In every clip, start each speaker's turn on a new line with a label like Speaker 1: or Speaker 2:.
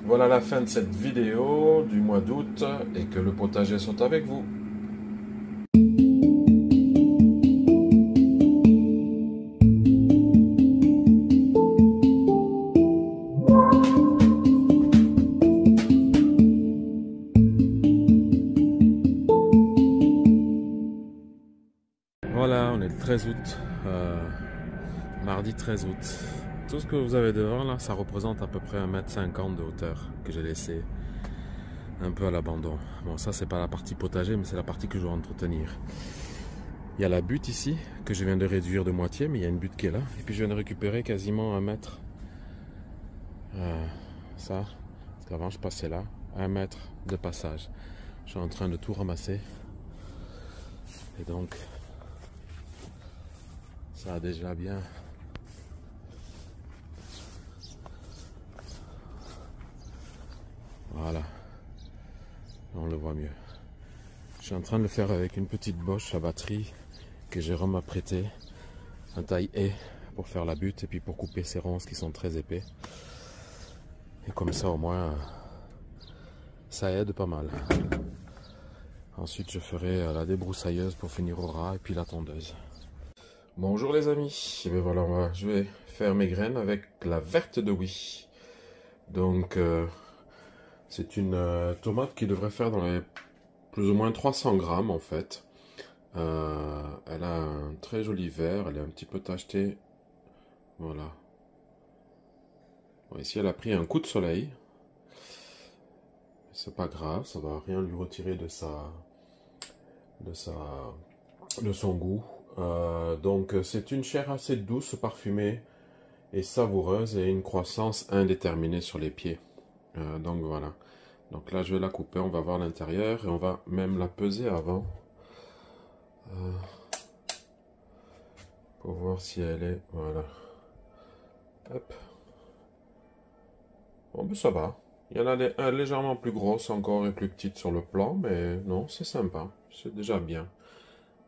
Speaker 1: Voilà la fin de cette vidéo du mois d'août et que le potager soit avec vous. Voilà, on est le 13 août, mardi 13 août. Tout ce que vous avez devant là, ça représente à peu près 1,50 m de hauteur que j'ai laissé un peu à l'abandon. Bon, ça c'est pas la partie potager, mais c'est la partie que je dois entretenir. Il y a la butte ici, que je viens de réduire de moitié, mais il y a une butte qui est là. Et puis je viens de récupérer quasiment 1 mètre. Ça, parce qu'avant je passais là, 1 mètre de passage. Je suis en train de tout ramasser. Et donc, ça a déjà bien. Voilà, on le voit mieux. Je suis en train de le faire avec une petite bosse à batterie que Jérôme m'a prêté, un taille haie pour faire la butte et puis pour couper ces ronces qui sont très épais. Et comme ça au moins, ça aide pas mal. Ensuite je ferai la débroussailleuse pour finir au ras et puis la tondeuse. Bonjour les amis, et bien voilà, je vais faire mes graines avec la verte de Oui. Donc c'est une tomate qui devrait faire dans les plus ou moins 300 grammes en fait. Elle a un très joli vert, elle est un petit peu tachetée. Voilà. Bon, ici elle a pris un coup de soleil. C'est pas grave, ça va rien lui retirer de son goût. Donc c'est une chair assez douce, parfumée et savoureuse et une croissance indéterminée sur les pieds. Donc voilà. Donc là je vais la couper, on va voir l'intérieur et on va même la peser avant. Pour voir si elle est... Voilà. Hop. Bon ben ça va. Il y en a des légèrement plus grosses encore et plus petites sur le plan, mais non, c'est sympa. C'est déjà bien.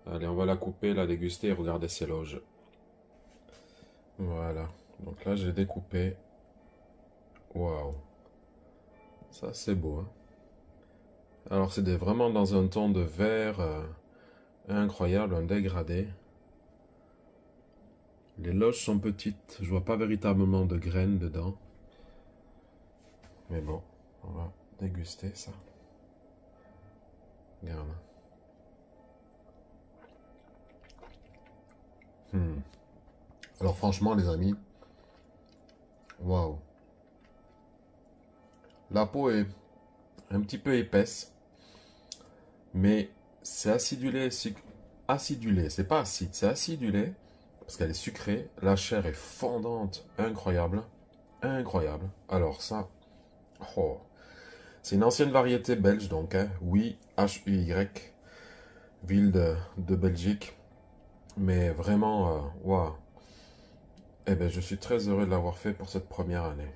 Speaker 1: Allez, on va la couper, la déguster et regarder ses loges. Voilà. Donc là, j'ai découpé. Waouh. Ça, c'est beau. Hein. Alors, c'est vraiment dans un ton de vert incroyable, un dégradé. Les loges sont petites. Je vois pas véritablement de graines dedans. Mais bon, on va déguster ça. Regarde. Alors franchement les amis, waouh. La peau est un petit peu épaisse, mais c'est acidulé, acidulé, c'est pas acide, c'est acidulé, parce qu'elle est sucrée, la chair est fondante, incroyable, incroyable. Alors ça, oh, c'est une ancienne variété belge donc, hein, oui, H-U-Y, ville de Belgique, mais vraiment, waouh. Eh bien, je suis très heureux de l'avoir fait pour cette première année.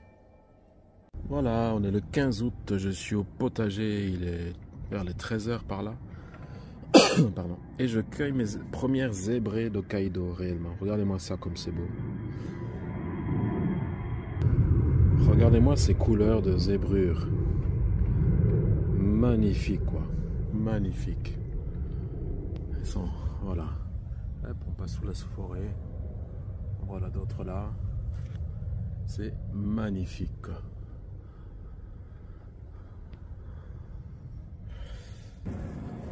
Speaker 1: Voilà, on est le 15 août, je suis au potager, il est vers les 13 h par là. Pardon. Et je cueille mes premières zébrées d'Hokkaido réellement. Regardez-moi ça comme c'est beau. Regardez-moi ces couleurs de zébrure. Magnifique quoi. Magnifique. Elles sont, voilà. Hop, on passe sous la forêt. Voilà d'autres là. C'est magnifique.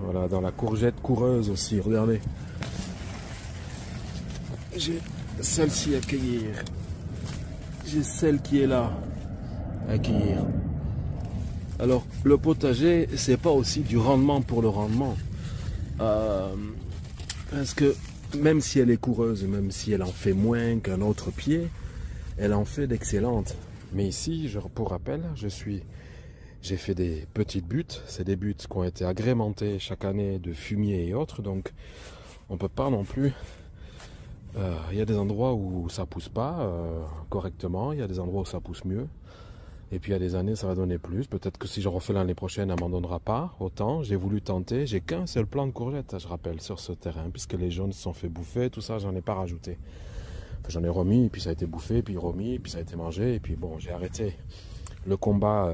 Speaker 1: Voilà, dans la courgette coureuse aussi, regardez. J'ai celle-ci à cueillir. J'ai celle qui est là à cueillir. Alors, le potager, c'est pas aussi du rendement pour le rendement. Parce que même si elle est coureuse, même si elle en fait moins qu'un autre pied, elle en fait d'excellentes. Mais ici, pour rappel, j'ai fait des petites buttes. C'est des buttes qui ont été agrémentées chaque année de fumier et autres. Donc, on ne peut pas non plus... Il y a des endroits où ça pousse pas correctement. Il y a des endroits où ça pousse mieux. Et puis, il y a des années, ça va donner plus. Peut-être que si je refais l'année prochaine, elle m'en donnera pas autant. J'ai voulu tenter. J'ai qu'un seul plant de courgettes, je rappelle, sur ce terrain. Puisque les jaunes se sont fait bouffer. Tout ça, j'en ai pas rajouté. Enfin, j'en ai remis, et puis ça a été bouffé, puis remis, puis ça a été mangé. Et puis bon, j'ai arrêté le combat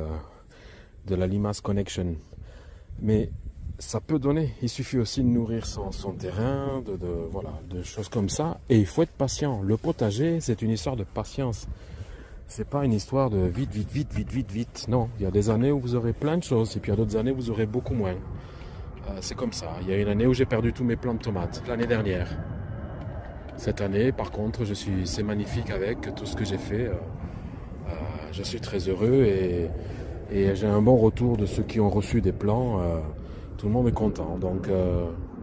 Speaker 1: de la limace connection. Mais ça peut donner, il suffit aussi de nourrir son terrain, voilà, de choses comme ça. Et il faut être patient. Le potager, c'est une histoire de patience. C'est pas une histoire de vite, vite, vite, vite, vite, vite. Non, il y a des années où vous aurez plein de choses et puis il y a d'autres années où vous aurez beaucoup moins. C'est comme ça. Il y a une année où j'ai perdu tous mes plants de tomates, l'année dernière. Cette année, par contre, c'est magnifique avec tout ce que j'ai fait. Je suis très heureux et j'ai un bon retour de ceux qui ont reçu des plants. Tout le monde est content, donc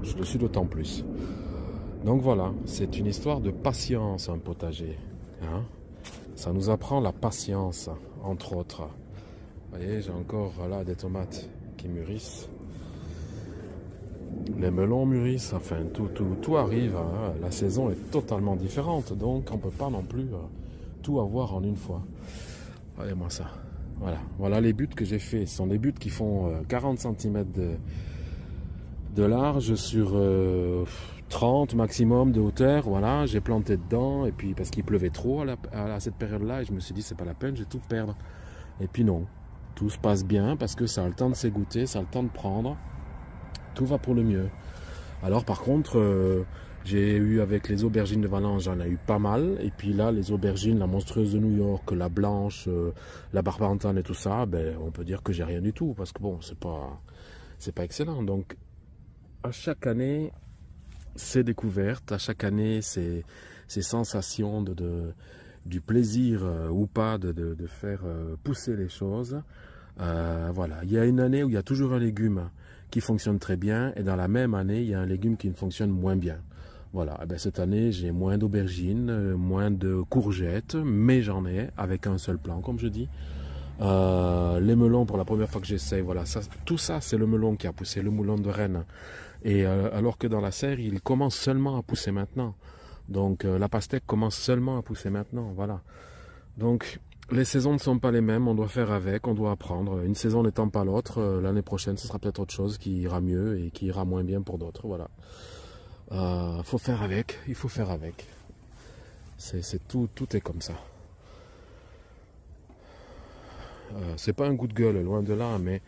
Speaker 1: je le suis d'autant plus. Donc voilà, c'est une histoire de patience, un potager. Hein? Ça nous apprend la patience, entre autres. Vous voyez, j'ai encore là des tomates qui mûrissent. Les melons mûrissent, enfin tout arrive. Hein. La saison est totalement différente, donc on ne peut pas non plus tout avoir en une fois. Regardez-moi ça. Voilà les buts que j'ai fait. Ce sont des buts qui font 40 cm de large sur 30 maximum de hauteur. Voilà, j'ai planté dedans et puis parce qu'il pleuvait trop à cette période-là et je me suis dit c'est pas la peine, je vais tout perdre. Et puis non, tout se passe bien parce que ça a le temps de s'égoutter, ça a le temps de prendre. Tout va pour le mieux. Alors par contre, j'ai eu avec les aubergines de Valence, j'en ai eu pas mal. Et puis là, les aubergines, la monstrueuse de New York, la blanche, la barbantane et tout ça, ben, on peut dire que j'ai rien du tout. Parce que bon, c'est pas excellent. Donc, à chaque année, ces découvertes, à chaque année, ces sensations du plaisir ou pas de faire pousser les choses. Voilà, il y a une année où il y a toujours un légume qui fonctionne très bien et dans la même année, il y a un légume qui ne fonctionne moins bien. Voilà, et bien, cette année, j'ai moins d'aubergines, moins de courgettes, mais j'en ai avec un seul plant, comme je dis. Les melons, pour la première fois que j'essaye, voilà, tout ça, c'est le melon qui a poussé, le melon de Rennes. Et alors que dans la serre, il commence seulement à pousser maintenant. Donc, la pastèque commence seulement à pousser maintenant, voilà. Donc, les saisons ne sont pas les mêmes, on doit faire avec, on doit apprendre. Une saison n'étant pas l'autre, l'année prochaine, ce sera peut-être autre chose qui ira mieux et qui ira moins bien pour d'autres. Voilà. Faut faire avec, il faut faire avec. C'est tout est comme ça. C'est pas un coup de gueule, loin de là, mais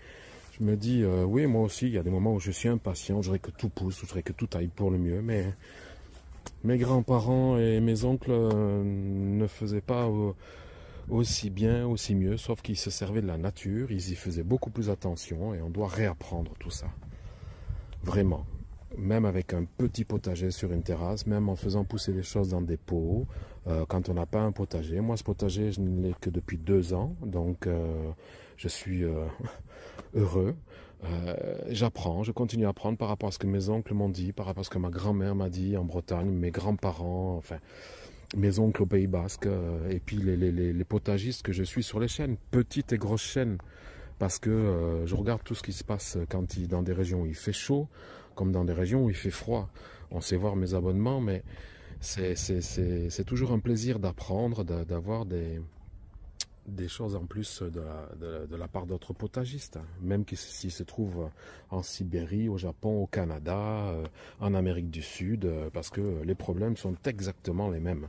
Speaker 1: je me dis, oui, moi aussi, il y a des moments où je suis impatient, je voudrais que tout pousse, je voudrais que tout aille pour le mieux, mais mes grands-parents et mes oncles ne faisaient pas aussi bien, aussi mieux, sauf qu'ils se servaient de la nature, ils y faisaient beaucoup plus attention et on doit réapprendre tout ça. Vraiment. Même avec un petit potager sur une terrasse, même en faisant pousser les choses dans des pots, quand on n'a pas un potager. Moi, ce potager, je ne l'ai que depuis 2 ans, donc je suis heureux. J'apprends, je continue à apprendre par rapport à ce que mes oncles m'ont dit, par rapport à ce que ma grand-mère m'a dit en Bretagne, mes grands-parents, enfin... mes oncles au Pays Basque, et puis les potagistes que je suis sur les chaînes, petites et grosses chaînes, parce que je regarde tout ce qui se passe dans des régions où il fait chaud, comme dans des régions où il fait froid. On sait voir mes abonnements, mais c'est toujours un plaisir d'apprendre, d'avoir des choses en plus de la part d'autres potagistes, même s'ils se trouvent en Sibérie, au Japon, au Canada, en Amérique du Sud, parce que les problèmes sont exactement les mêmes.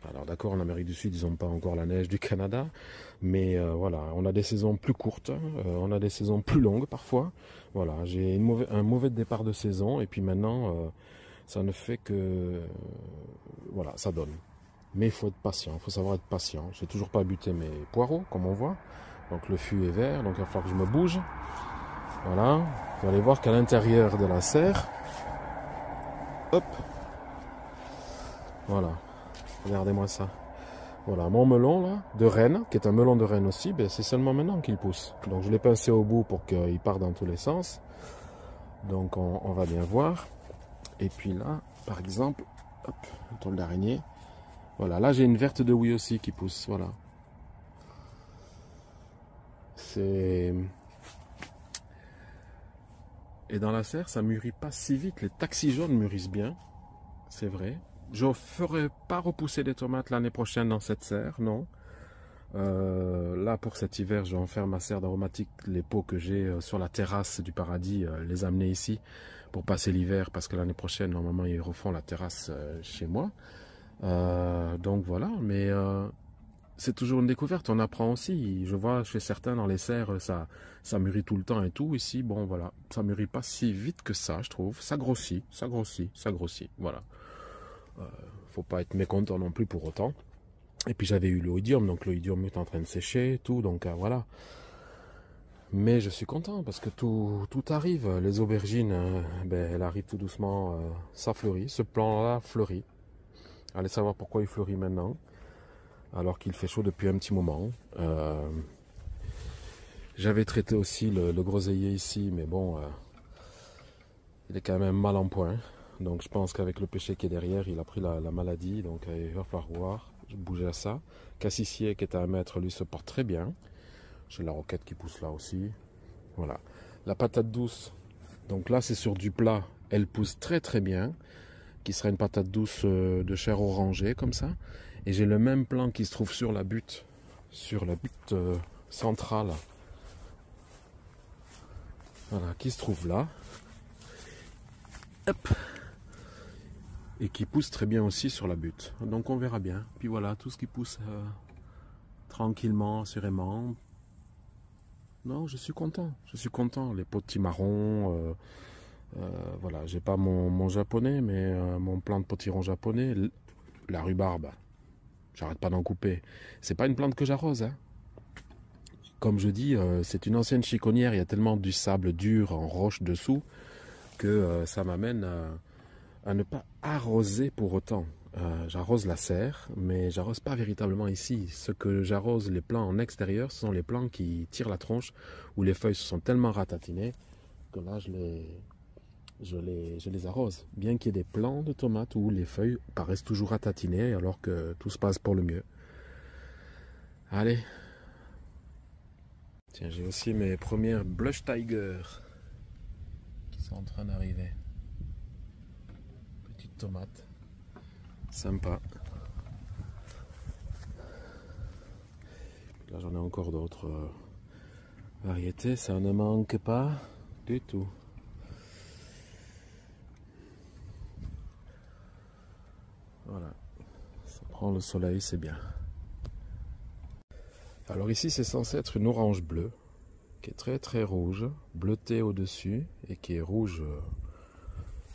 Speaker 1: Alors d'accord, en Amérique du Sud, ils n'ont pas encore la neige du Canada, mais voilà, on a des saisons plus courtes, on a des saisons plus longues parfois. Voilà, j'ai un mauvais départ de saison, et puis maintenant, ça ne fait que... voilà, ça donne. Mais il faut être patient, il faut savoir être patient. J'ai toujours pas buté mes poireaux, comme on voit. Donc le fût est vert, donc il va falloir que je me bouge. Voilà, vous allez voir qu'à l'intérieur de la serre, hop, voilà, regardez-moi ça. Voilà, mon melon là, de Rennes, qui est un melon de Rennes aussi, ben, c'est seulement maintenant qu'il pousse. Donc je l'ai pincé au bout pour qu'il parte dans tous les sens. Donc on va bien voir. Et puis là, par exemple, hop, une toile d'araignée. Voilà, là j'ai une verte de oui aussi qui pousse, voilà. C'est... Et dans la serre, ça mûrit pas si vite. Les taxis jaunes mûrissent bien, c'est vrai. Je ne ferai pas repousser des tomates l'année prochaine dans cette serre, non. Là, pour cet hiver, je vais en faire ma serre d'aromatique. Les pots que j'ai sur la terrasse du paradis, les amener ici pour passer l'hiver, parce que l'année prochaine, normalement, ils refont la terrasse chez moi. Donc voilà, mais c'est toujours une découverte, on apprend aussi. Je vois chez certains dans les serres, ça mûrit tout le temps et tout. Ici, bon voilà, ça mûrit pas si vite que ça, je trouve. Ça grossit, ça grossit, ça grossit, voilà. Faut pas être mécontent non plus pour autant. Et puis j'avais eu l'oïdium, donc l'oïdium est en train de sécher et tout, donc voilà. Mais je suis content parce que tout arrive. Les aubergines, ben, elles arrivent tout doucement, ça fleurit. Ce plan-là fleurit. Allez savoir pourquoi il fleurit maintenant, alors qu'il fait chaud depuis un petit moment. J'avais traité aussi le groseillier ici, mais bon, il est quand même mal en point. Donc je pense qu'avec le péché qui est derrière, il a pris la maladie, donc il va falloir bouger à ça. Cassissier qui est à 1 mètre, lui se porte très bien. J'ai la roquette qui pousse là aussi. Voilà. La patate douce, donc là c'est sur du plat, elle pousse très très bien, qui sera une patate douce de chair orangée comme ça. Et j'ai le même plant qui se trouve sur la butte centrale. Voilà, qui se trouve là. Hop. Et qui pousse très bien aussi sur la butte. Donc on verra bien. Puis voilà, tout ce qui pousse tranquillement, assurément. Non, je suis content. Je suis content. Les potimarrons, voilà, j'ai pas mon japonais, mais mon plant de potiron japonais, la rhubarbe. J'arrête pas d'en couper. C'est pas une plante que j'arrose, hein. Comme je dis, c'est une ancienne chiconière. Il y a tellement du sable dur en roche dessous que ça m'amène à ne pas arroser pour autant. J'arrose la serre, mais j'arrose pas véritablement ici. Ce que j'arrose, les plants en extérieur, ce sont les plants qui tirent la tronche, où les feuilles se sont tellement ratatinées que là je les arrose. Bien qu'il y ait des plants de tomates où les feuilles paraissent toujours ratatinées alors que tout se passe pour le mieux. Allez. Tiens, j'ai aussi mes premières Blush Tiger qui sont en train d'arriver. Petite tomate. Sympa. Là j'en ai encore d'autres variétés, ça ne manque pas du tout. Voilà, ça prend le soleil, c'est bien. Alors ici c'est censé être une orange bleue, qui est très très rouge, bleutée au-dessus, et qui est rouge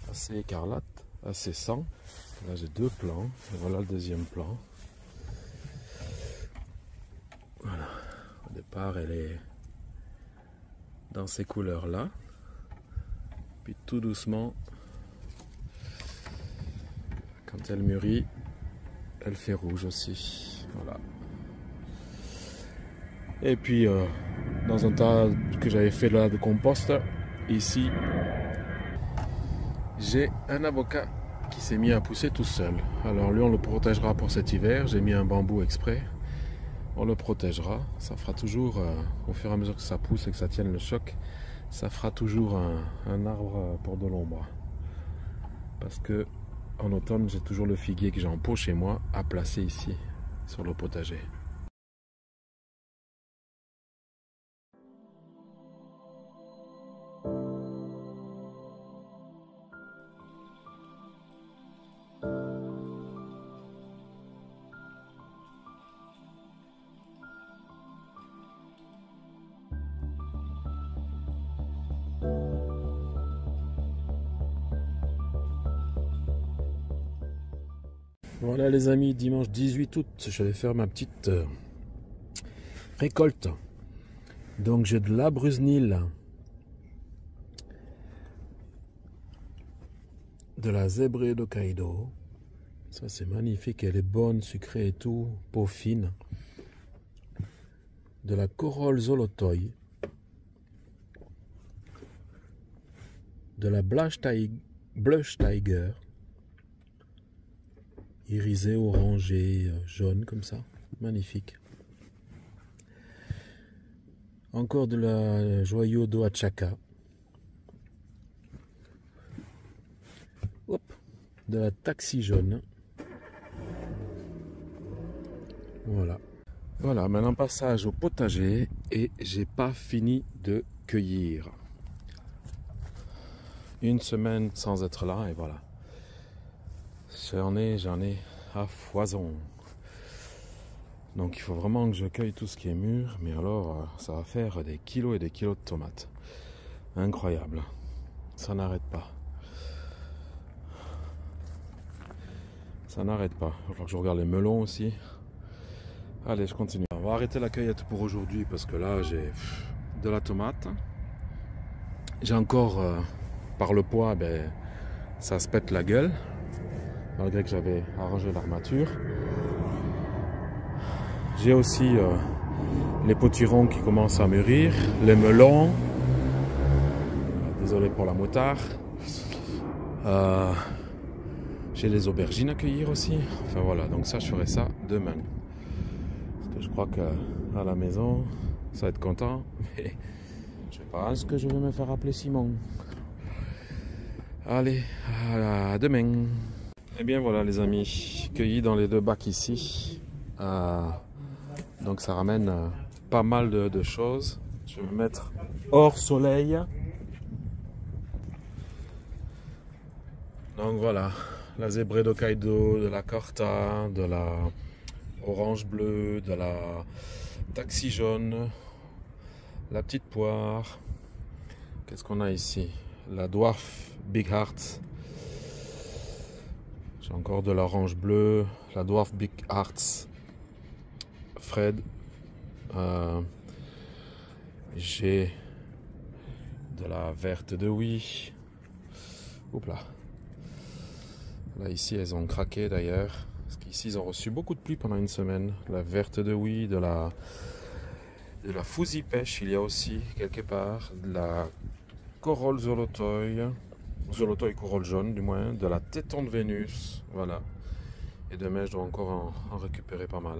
Speaker 1: assez écarlate, assez sang. Là j'ai 2 plants, et voilà le deuxième plan. Voilà, au départ elle est dans ces couleurs là, puis tout doucement, quand elle mûrit, elle fait rouge aussi. Voilà. Et puis dans un tas que j'avais fait là de compost, ici j'ai un avocat qui s'est mis à pousser tout seul. Alors lui on le protégera pour cet hiver, j'ai mis un bambou exprès. On le protégera, ça fera toujours, au fur et à mesure que ça pousse et que ça tienne le choc, ça fera toujours un arbre pour de l'ombre. Parce que en automne, j'ai toujours le figuier que j'ai en pot chez moi à placer ici, sur le potager. Voilà les amis, dimanche 18 août, je vais faire ma petite récolte. Donc j'ai de la brusnil, de la zébrée d'Hokkaido. Ça c'est magnifique, elle est bonne, sucrée et tout, peau fine. De la corolle Zolotoi. De la Blush Tiger. Irisé, orangé, jaune comme ça, magnifique. Encore de la joyau d'Oaxaca. Hop, de la taxi jaune. Voilà. Voilà, maintenant passage au potager et j'ai pas fini de cueillir. Une semaine sans être là et voilà. J'en ai à foison. Donc il faut vraiment que je cueille tout ce qui est mûr. Mais alors, ça va faire des kilos et des kilos de tomates. Incroyable. Ça n'arrête pas. Ça n'arrête pas. Il va falloir que je regarde les melons aussi. Allez, je continue. On va arrêter la cueillette pour aujourd'hui parce que là, j'ai de la tomate. J'ai encore, par le poids, ça se pète la gueule. Malgré que j'avais arrangé l'armature. J'ai aussi les potirons qui commencent à mûrir, les melons. Désolé pour la moutarde. J'ai les aubergines à cueillir aussi. Enfin voilà, donc ça je ferai ça demain. Parce que je crois qu'à la maison, ça va être content. Mais je pense que je vais me faire appeler Simon. Allez, à demain. Et bien voilà les amis, cueillis dans les deux bacs ici. Donc ça ramène pas mal de choses. Je vais me mettre hors soleil. Donc voilà, la zébrée d'Hokkaido, de la Corta, de la orange bleue, de la taxi jaune, la petite poire. Qu'est-ce qu'on a ici? La dwarf Big Heart. J'ai encore de l'orange bleue, la dwarf Big Hearts Fred. J'ai de la verte de oui. Oups là. Là ici elles ont craqué d'ailleurs. Parce qu'ici ils ont reçu beaucoup de pluie pendant une semaine. La verte de oui, de la fusée pêche il y a aussi quelque part. De la corolle zolotoi. Zolotoi corolle jaune du moins. De la téton de Vénus. Voilà. Et demain je dois encore en récupérer pas mal.